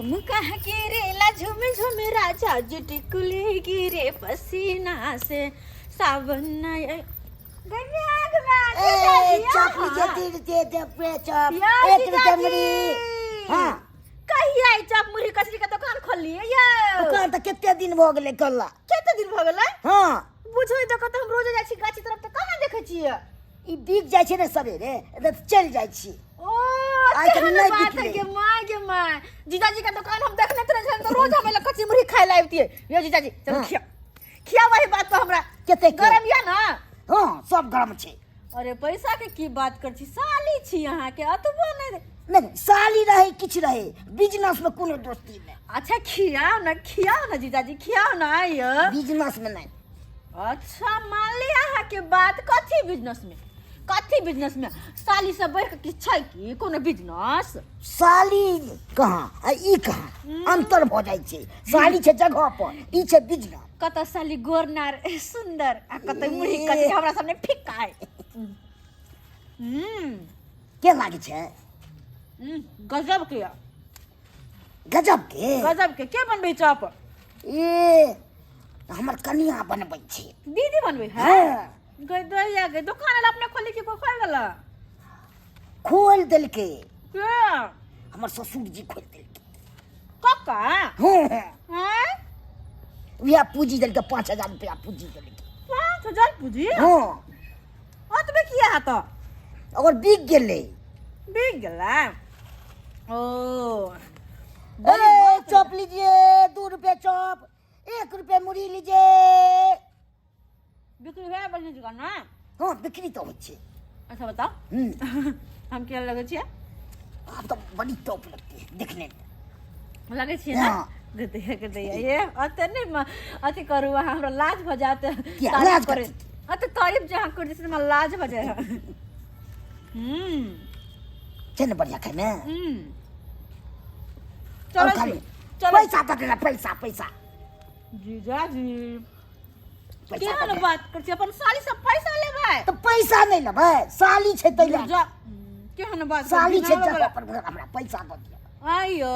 कहा गिरेला झुम झुम राजा जी टिकुली गिरे पसीना से सावन चप मुरही कचरी का दुकान खोलली दुकान तो कितने दिन भ गेले कल्ला केते दिन भ गेलै हां बुझो देखो तो हम रोज जाइ छी गाछी तरफ तो कहां देखै छियै ई बिक जाइ छै ने सबेरे त चल जाइ छी ओ आइ त नहीं बात है के माय जीजाजी का दुकान हम देखने थे तो रोज हमें कच्ची मुरही खाए ला आती है यो जीजाजी चलो खिया वही बात तो हमरा केते गरम या ना हां सब गरम छै अरे पैसा के की बात कर छी साली छी यहां के अतबो नहीं साली रहे किछ रहे बिजनेस में कोनो दोस्ती नहीं अच्छा खियाओ ना जीजाजी खियाओ ना ये बिजनेस में नहीं अच्छा मान लिया है के बात कथी बिजनेस में साली से बढ़ के किछ छै की कोनो बिजनेस साली कहां आ ई कहां अंतर भ जाइ छै साली छै जगह पर ई छै बिजनेस कत साली गोरनार सुंदर आ कत मुरही कथी हमरा सामने फिक्का है के लागे छै गजब के के बनबै चप ए हमर कनिया बनबै छै दीदी बनबै है गई दैया गई दुकान वाला अपने खोली के कोई खोल देला खोल देलके के हमर ससुर जी खोल देलके कक्का हां विया पूजी देलके 5000 रुपया पूजी देलके 5000 पूजी हां अतबे किया है तो और बिक गेलै ओ चॉप लीजिए 2 रुपए चॉप 1 रुपए मुरही लीजिए बिक्री है बढ़िया दुकान ना हाँ बिक्री तो हो छे अच्छा बताओ हम क्या लगे छिए आप तो बड़ी टॉप लगती है देखने में लगे छिए ना गदैया ये अते नहीं अति करू हमरा लाज भ जाते लाज करे अते तारीफ जहां कर जैसे हमरा लाज भ जाए चल बढ़िया खाए में चलो पैसा तो देना पैसा जीजाजी क्या ना बात कर छी अपन साली से पैसा लेबै तो पैसा नहीं लेबै साली छै तै ले क्या ना बात साली छै जगह पर हमरा पैसा दे दिया आइयो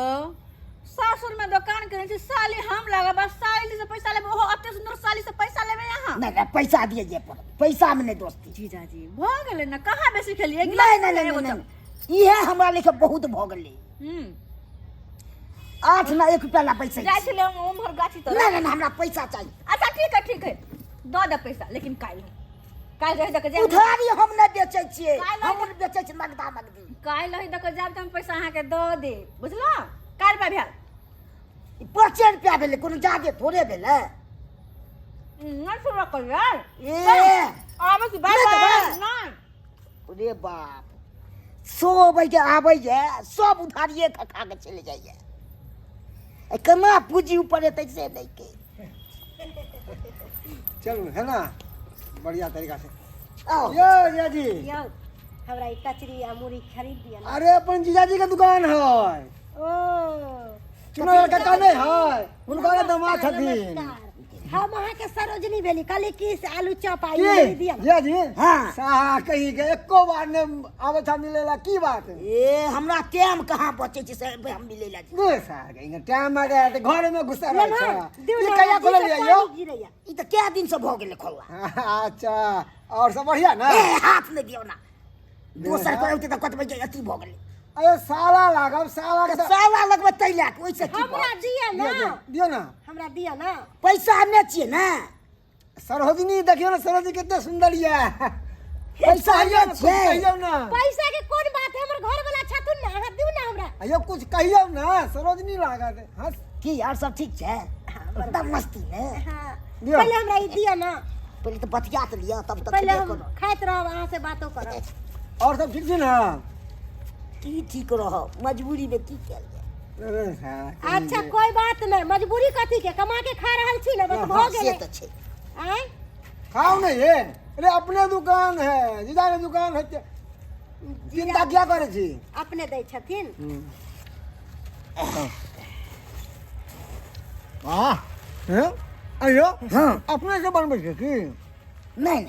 सासुर में दुकान करे छी साली हम लगा बस साली से पैसा लेबै ओहो अते सुंदर साली से पैसा लेबै यहां नहीं पैसा दिए जे पर पैसा में नहीं दोस्ती जीजाजी भ गेलै ना कहां बेसी खेली एक नहीं इहे हमरा लेके बहुत भ गेलै 8 ना 1 रुपया ला पैसा जाय छले हम उमहर गाछी तो नहीं हमरा पैसा चाहिए अच्छा ठीक है दे पैसा लेकिन काल रह दक जाब उधारी हम नहीं बेचै छियै हम बेचै छी नगदी काल रह दक जाब त हम पैसा अहाँ के द दे बुझलो काल पे भेल 5 रुपया भेलै कोनो जादे थोड़े भेलै नहीं सुन कर यार ए आबे की बात नहीं अरे बाप 100 बजे आबै जे सब उधारिये खा के चले जाइए कमा पूंजी ऊपर एतै से नहीं के चलो है ना बढ़िया तरीका से आओ यो जी हमरा ई कचरी आ मुरही खरीद दिया ना अरे अपन जीजाजी का दुकान है ओ चुनाव का काने है उनका दामाद छथिन हम वहां के सरोजनी भेली कल की आलू चॉप आई दिया ये जी हां साहा कहीं के एको बार ने आवे था मिलेला की बात ए हमरा टाइम कहां बचे छी से हम मिलेला जी दो साहा कहीं टाइम आ गया तो घर में घुसा रहे छ ये कहिया खोल लिया यो ई त क्या दिन से भ गेले खोलवा अच्छा और सब बढ़िया ना ए हाथ में दियो ना दोसर को होते त कतबै जे अति भ गेले अरे साला लागब साला के साला लगबे तैला ओइसे की हमरा दिया ना दियो ना हमरा दिया ना पैसा ने छिए ना सरोजनी देखियो ना सरोजनी कितने सुंदर ये पैसा ने छिए कहियो ना पैसा के कोन बात है हमर घर वाला छथुन ना अहाँ दिउ ना हमरा अयो कुछ कहियो ना सरोजनी लागत हंस की यार सब ठीक छै एकदम मस्ती में हां दियो। पहले हमरा ई दिया ना पहले तो बतिया त लिया तब तक पहले हम खाइत रहब अहाँ से बातो करब और सब ठीक छै ना की ठीक रह मजबूरी में की कैल जाए अरे साला अच्छा कोई बात नहीं मजबूरी कथी के कमा के खा रहल छी ना बस भ से गेलै त छै आय खाओ ना ये अरे अपने दुकान है जीजा के दुकान है चिंता क्या करे छी अपने दै छथिन हां हैं अयो हां अपने से बनबै छै की नहीं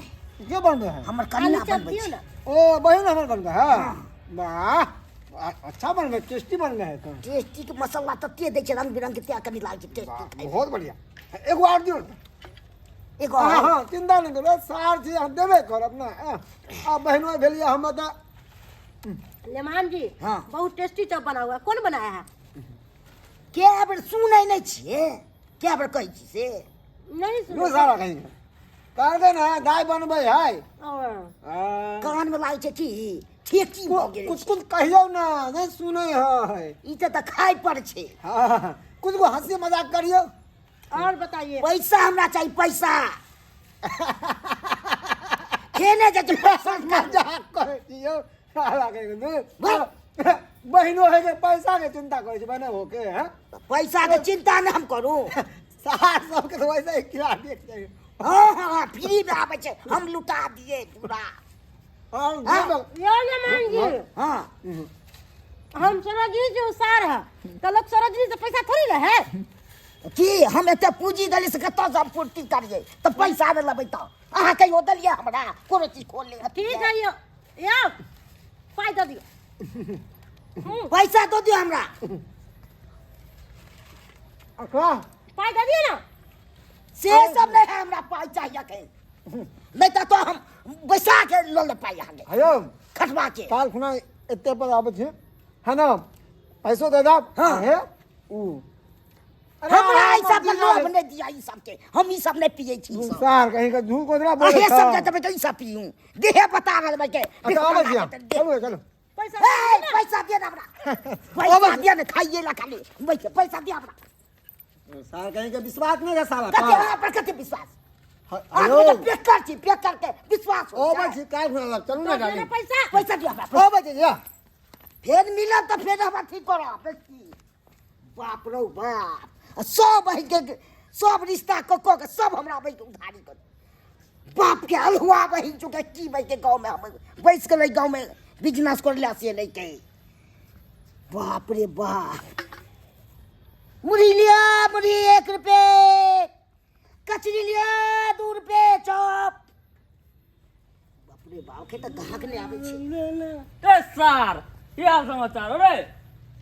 के बनबै है हमर आलू कनिया चॉप बनबै दियो छै ना ओ बहिन हमर बनबै है वाह अच्छा बन गए, टेस्टी बन गए तो। टेस्टी के मसाला तो ते दै छै रंग बिरंग के त्या कनी लाग छै टेस्टी वाह, खाइ बहुत बढ़िया। एगो और दियो। एगो हाँ और। हाँ, चिंता नहीं करो, सार चीज हम देबे करब ना। अब बहनों भेलिए हम तो लेमान जी हाँ। बहुत टेस्टी चॉप बना हुआ है। कौन बनाया है? के बेर सुनै नै छियै, के बेर कहै छी से नहीं यो सुना। सारा कहीं कर दे ना, दाई बनबे है। और कान में लागे छै कि ठेकी भ गेल कुछ कुछ कहियो ना, नहीं सुने है। ई त खाइ पर छै। हाँ, कुछ को हंसी मजाक करियो। और बताइए। पैसा हमरा चाहिए पैसा। खेने जे पैसा मजाक करे दियो, सारा कहीं बहनों है के पैसा के चिंता करे छै बने होके हैं। पैसा के चिंता न हम करू। सार सबके तो वैसे ही खिला दिए। हाँ हाँ फ्री में आवे छै, हम लुटा दिए पूरा। हाँ, यो लेमान जी हाँ हम सरोजनी जी सार है तो लोग सरोजनी से पैसा थोड़ी रहे। कि हम एते पूंजी दली से कतौ से हम पूर्ति करिए तो पैसा में लेबै तो अहाँ कहियो देलिए हमरा कोनो चीज खोल ले। ठीक है यो पाई दे दियो। पैसा दो दियो हमरा। अच्छा पाई दे दियो ना। से सब नहीं है, हमरा पाई चाहिए के नहीं तो हम बैसा के लो ले पाई आगे आयो खटवा के। काल खुना एते पर आबे छै है ना, पैसो दे दाब। हाँ। है ऊ हमरा ई सब में लोभ नहीं दिया, ई सब के हम ई सब नहीं पिए छी। ई सब सार कहीं का झूठ कोदरा बोले ये सब जब तो ई सब पीऊं देहे बता रहल बा के। अच्छा आबे छियै, चलो चलो। पैसा ए, पैसा दे ना हमरा। पैसा दे ना, खाइए ला खाली बैठ पैसा दे हमरा। सार कहीं का विश्वास नहीं है साला। कते हमरा पर कते विश्वास। आयो आदमी तो बेकार छी, बेकार के विश्वास हो ओ जाए। बस काल खुना लग चलू ना गाड़ी। पैसा पैसा दिया हमरा। ओ बजे जा फेर मिला तो फेर हमरा ठीक करो बेटी। बाप रो बाप, सब है के सब रिश्ता कको के सब हमरा भाई उधारी कर। बाप के हलवा भाई जो के की भाई के गांव में हम बैस के गांव में बिजनेस कर ले से नहीं के। बाप रे बाप। मुड़ी लिया मुड़ी 1 रुपए, कचरी लिया 2 रुपए चॉप। बाप रे बाप के तो ग्राहक नहीं आवे छे। ए सार क्या समाचार हो रे?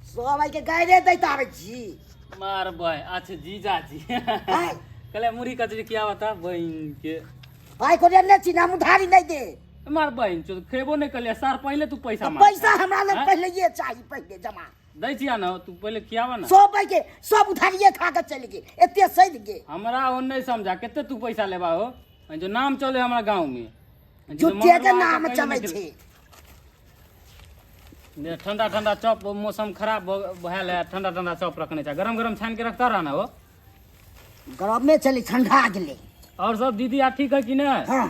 सब भाई के गायरे दैत आवे छी। मार भाई अच्छा जीजा जी कले मुरी कचरी किया बता बहन के भाई को ने छी हम उधारी नहीं दे। मार बहन चो खेबो नहीं कले सार पहले तू पैसा मांग। पैसा हमरा लग हाँ? पहले ये चाहिए, पहले जमा। दै छिया ना तू पहले खियावा ना। सब भाई के सब उधारिये खा के चल गए, एते सद गए। हमरा ओ नहीं समझा केते तू पैसा लेबा हो जो नाम चले हमरा गांव में जुटे के नाम चले छे। ठंडा ठंडा चॉप मौसम खराब भयल है, ठंडा ठंडा चॉप रखने चाहिए, गरम गरम छान के रखता रहना हो। गरम में चले ठंडा गेले। और सब दीदी आ ठीक है कि नहीं? हां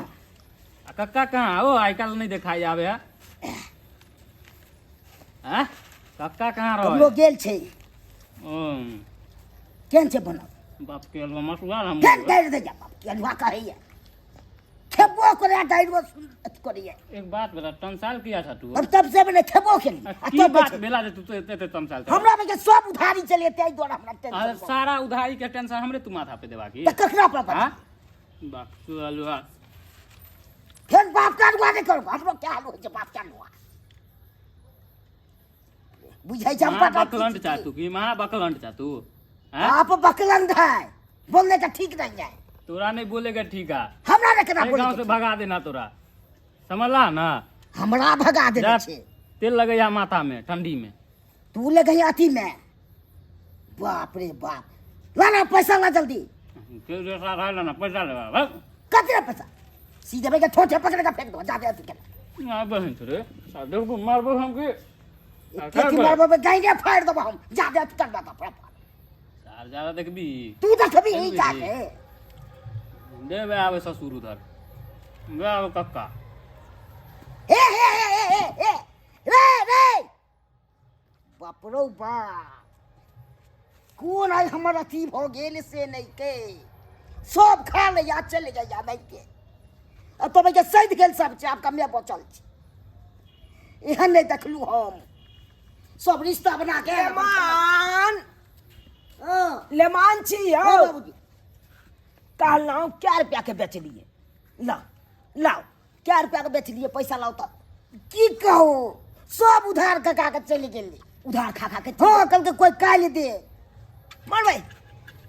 आ कक्का कहाँ हो? आई कल नहीं दिखाई आवे है। हैं? कक्का कहाँ हम रहो? लोग गेल छे। केन छे बना बाप के अलवा मसुआ हम। केन डाल दे जा बाप के अलवा कहे है। खेबो करे डाइरो करिए। एक बात बता टंसाल किया था तू? अब तब से मैंने खेबो के लिए की बात बेला जे तू तो एते टंसाल था? हमरा में के सब उधारी चले ते द्वारा हमरा अरे टेंशन। सारा उधारी के टेंशन हमरे तू माथा पे देबा की? त कखरा पर हां बाप तू अलवा फिर बाप का अनुवाद करो। हम लोग क्या हाल हो बाप का अनुवाद बुझाई जम महा पटा बकलंड चा तू की महा बकलंड चा तू? हैं? आप बकलंद है, बोलने का ठीक नहीं है। तोरा नहीं बोलेगा ठीक है, हमरा ने केना गांव से बोले भगा देना तोरा, समझला ना? हमरा भगा दे जा छे। तेल लगैया माथा में ठंडी में। तू ले गई अथी में। बाप रे बाप, लाना पैसा ला जल्दी। तेल जैसा रहा ना पैसा लेबा बस। कितना पैसा? सीधे भाई के ठोठे पकड़ के फेंक दो, जाते अथी के। ना बहन रे सादर को मारबो हम के एक मारबो में गाइने फाड़ दो हम, जाते अथी कर दो फटाफट। सार ज्यादा देखबी तू तो कभी नहीं जाके। दे बे आवे ससुर उधर बे आवे कक्का। ए रे बाप रो बाप, कौन है हमर अथी हो गेल से नहीं के। सब खा ले या चले जा या नहीं के। अब तो भाई के सद गेल सब छै, आपका मैं बचल छी। एहन नहीं देखलू हम सब रिश्ता बना के। लेमान हाँ लेमान छी हाँ हो बाबूजी। कहलौं क्या रुपया के बेच लिए लाओ लाओ, क्या रुपया के बेच लिए? पैसा लाओ तब की कहो, सब उधार खा के चली गेली। उधार खा के हाँ कल के कोई काल दे। मरबै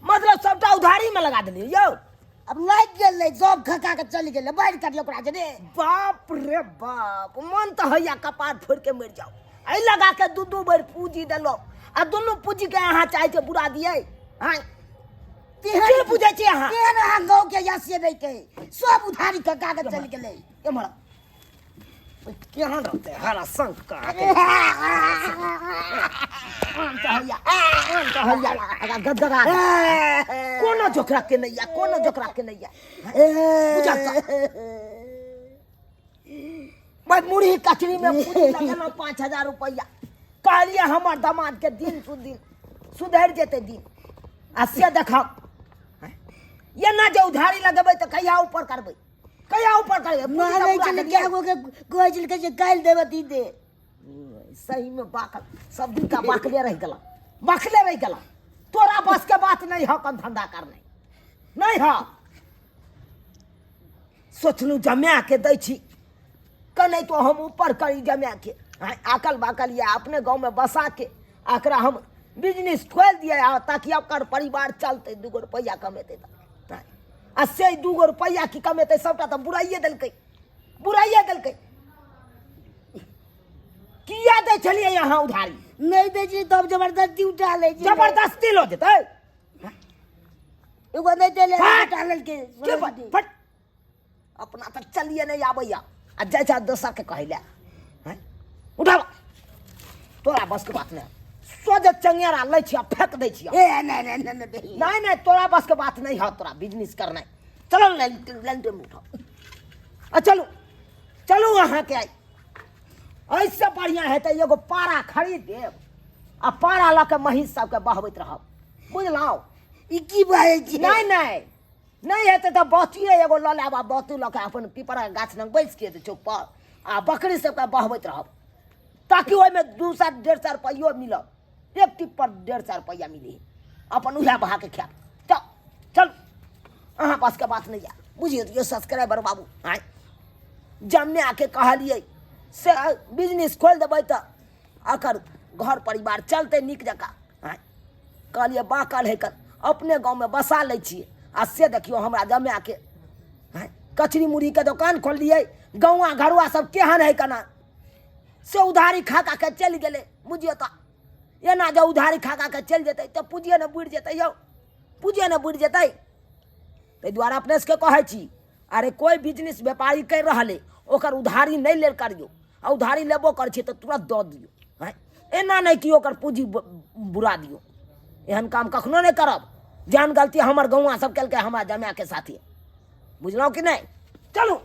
मतलब सबटा उधारी में लगा देलियै यौ। अब लाग गेलै सब खा के चली गेलै बैठ कर ओकरा जे बाप रे बाप मन तो हैया कपार फोड़ के मर जाओ। एहि लगा के दू बेर पूंजी देलो आ दुनू पूंजी के अहाँ चाहे छै बुरा दियै। हाँ की पूछे छी अहाँ? केहन अहाँ गाँव के यासिए नहीं के सब उधारी खा के चली गेलै। एम्हर केहन रहतै हरा संग का गदगदा कोनो जोकरा के नहीं या कोनो जोकरा के नहीं या बुझाता भाई मुड़ी कचरी में पूरी लगेलो 5000 रुपया कहलिए हमर दामाद के दिन सुधर जेते दिन आ से देखब ये ना जो उधारी लगेबै तो कहिया ऊपर करबै कहिया ऊपर करबै मारै चल क्या गो के कोई चल के काल देबे दी दे। सही में बाकल सब दिन का बाकले रह गला तोरा बस के बात नहीं हो कम धंधा करने नहीं हो। सोचलू जमा के दै छी कने तो हम ऊपर करी जमा के आकल बाकल या अपने गांव में बसा के आकरा हम बिजनेस खोल दिया ताकि ओकर परिवार चलते 2 रुपया कमेते आ से 2 रुपया की कमेते सबटा तो बुराइए देलकै किया दै छलिए यहाँ उधारी नहीं दे छी तब जबरदस्ती उठा ले छी। जबरदस्ती लो देते एगो नहीं देले फट! उठा लेल के फट अपना तो चलिए नहीं आबैया आ जैसा दोसर के कहले उठा तोरा बस के बात नहीं सोझे चंगेरा लै छी आ फेंक दै छी। ए नहीं नहीं तोरा बस के बात नहीं हो तोरा बिजनेस करना चलो लेंटे में उठाओ आ चलो अहाँ के ऐसे बढ़िया है तो एगो पारा खरीद देव आ पारा ला के महीस सबके बहबैत रहब बुझलौ। ई की बात छी? नहीं हेतै तो बचिए एगो लऽ लेब आ बतू लऽ के अपन पीपरा गाछ लग बैस के चौक पर आ बकरी सबके बहबैत रहब ताकि ओहिमे 200-150 रुपया मिलत। एक टिप पर 150 रुपया मिली अपन उहे बहा के खायब। चल अहाँ पास के बात नहीं है बुझिए ये सब्सक्राइबर बाबू आय जमे आके कहलिए से बिजनेस खोल देबै तो अकर घर परिवार चलते निक जका। कहलिए बाकल है कर अपने गाँव में बसा ले छिए आ से देखियो हमरा जमे के कचरी मुड़ी के दुकान खोल दिए गौआ घरुआ सब केहन है कना से उधारी खा के चल गए बुझिए तो एना जो उधारी खा के चल जेतै तो पूजिए ने बुढ़ जेतै यौ पूजिए ने बुढ़ जेतै। ताहि दुआरे अपने से कहै छी अरे कोई बिजनेस व्यापारी कर रहले ओकर उधारी नहीं लेल करियो आ उधारी लेबो कर छी तो तुरंत दऽ दियो एना नहीं कि ओकर पूंजी बुरा दियो। एहन काम कखनो नहीं करब जहन गलती हमर गौआ सब केलकै हमरा जमा के साथी बुझलौ कि नहीं। चलू